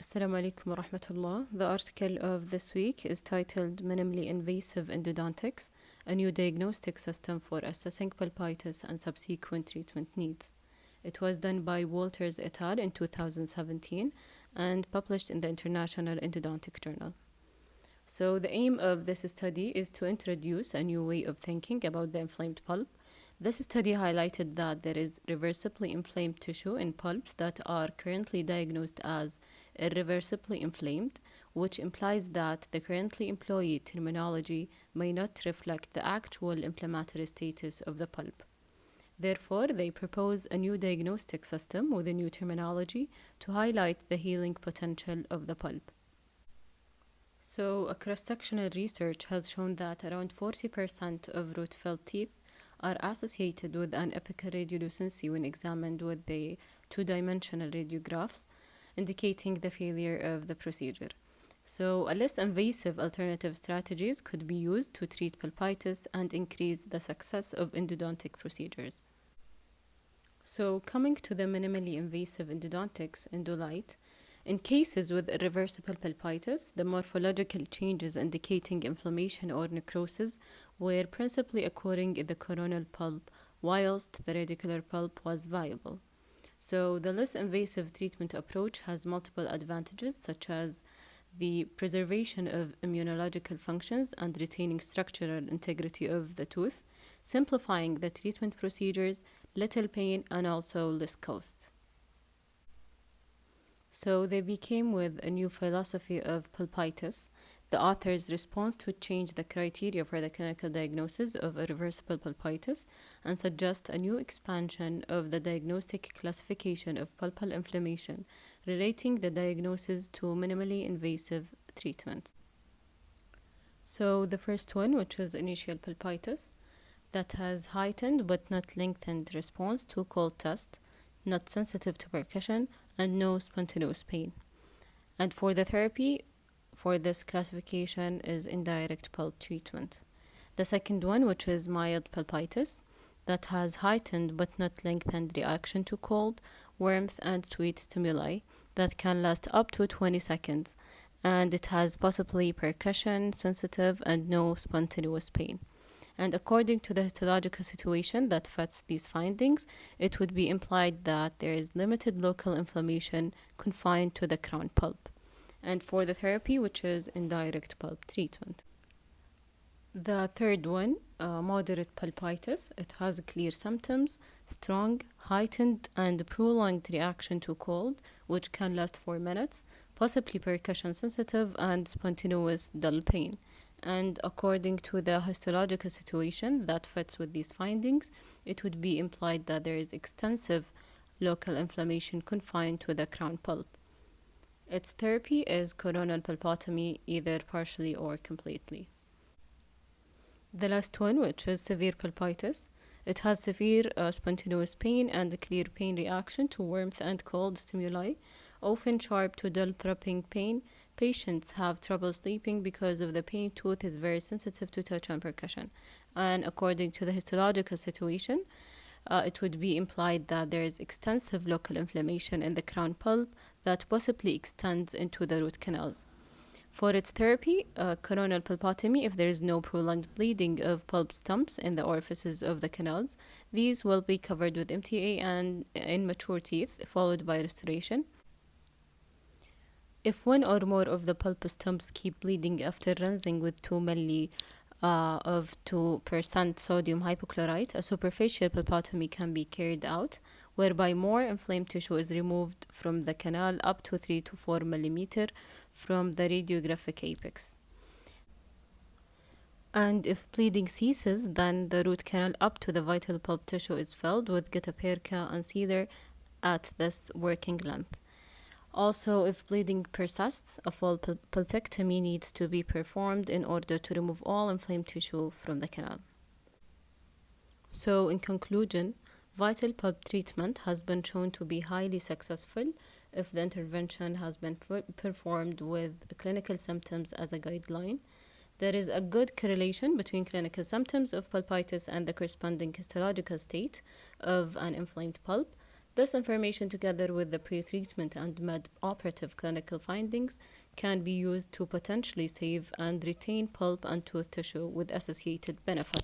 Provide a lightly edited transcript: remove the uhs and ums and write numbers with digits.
Assalamu alaikum wa rahmatullah. The article of this week is titled Minimally Invasive Endodontics, a new diagnostic system for assessing pulpitis and subsequent treatment needs. It was done by Wolters et al. In 2017 and published in the International Endodontic Journal. So the aim of this study is to introduce a new way of thinking about the inflamed pulp. This study highlighted that there is reversibly inflamed tissue in pulps that are currently diagnosed as irreversibly inflamed, which implies that the currently employed terminology may not reflect the actual inflammatory status of the pulp. Therefore, they propose a new diagnostic system with a new terminology to highlight the healing potential of the pulp. So, a cross-sectional research has shown that around 40% of root-filled teeth are associated with an apical radiolucency when examined with the two-dimensional radiographs, indicating the failure of the procedure. So, a less invasive alternative strategies could be used to treat pulpitis and increase the success of endodontic procedures. So, coming to the minimally invasive endodontics, Endolite, in cases with irreversible pulpitis, the morphological changes indicating inflammation or necrosis were principally occurring in the coronal pulp, whilst the radicular pulp was viable. So, the less invasive treatment approach has multiple advantages, such as the preservation of immunological functions and retaining structural integrity of the tooth, simplifying the treatment procedures, little pain, and also less cost. So they became with a new philosophy of pulpitis. The author's response to change the criteria for the clinical diagnosis of irreversible pulpitis and suggest a new expansion of the diagnostic classification of pulpal inflammation, relating the diagnosis to minimally invasive treatment. So the first one, which was initial pulpitis, that has heightened but not lengthened response to cold test, not sensitive to percussion, and no spontaneous pain. And for the therapy, for this classification is indirect pulp treatment. The second one, which is mild pulpitis, that has heightened but not lengthened reaction to cold, warmth, and sweet stimuli that can last up to 20 seconds, and it has possibly percussion, sensitive, and no spontaneous pain. And according to the histological situation that fits these findings, it would be implied that there is limited local inflammation confined to the crown pulp. And for the therapy, which is indirect pulp treatment. The third one, moderate pulpitis, it has clear symptoms, strong, heightened, and prolonged reaction to cold, which can last 4 minutes, possibly percussion sensitive, and spontaneous dull pain. And according to the histological situation that fits with these findings, it would be implied that there is extensive local inflammation confined to the crown pulp. Its therapy is coronal pulpotomy, either partially or completely. The last one, which is severe pulpitis, it has severe spontaneous pain and a clear pain reaction to warmth and cold stimuli, often sharp to dull throbbing pain. Patients have trouble sleeping because of the pain. Tooth is very sensitive to touch and percussion. And according to the histological situation, it would be implied that there is extensive local inflammation in the crown pulp that possibly extends into the root canals. For its therapy, coronal pulpotomy, if there is no prolonged bleeding of pulp stumps in the orifices of the canals, these will be covered with MTA and in mature teeth, followed by restoration. If one or more of the pulp stumps keep bleeding after rinsing with 2 ml of 2% sodium hypochlorite, a superficial pulpotomy can be carried out, whereby more inflamed tissue is removed from the canal up to 3 to 4 millimeter from the radiographic apex. And if bleeding ceases, then the root canal up to the vital pulp tissue is filled with gutta-perca and cedar at this working length. Also, if bleeding persists, a full pulpectomy needs to be performed in order to remove all inflamed tissue from the canal. So, in conclusion, vital pulp treatment has been shown to be highly successful if the intervention has been performed with clinical symptoms as a guideline. There is a good correlation between clinical symptoms of pulpitis and the corresponding histological state of an inflamed pulp. This information, together with the pre-treatment and mid-operative clinical findings, can be used to potentially save and retain pulp and tooth tissue with associated benefits.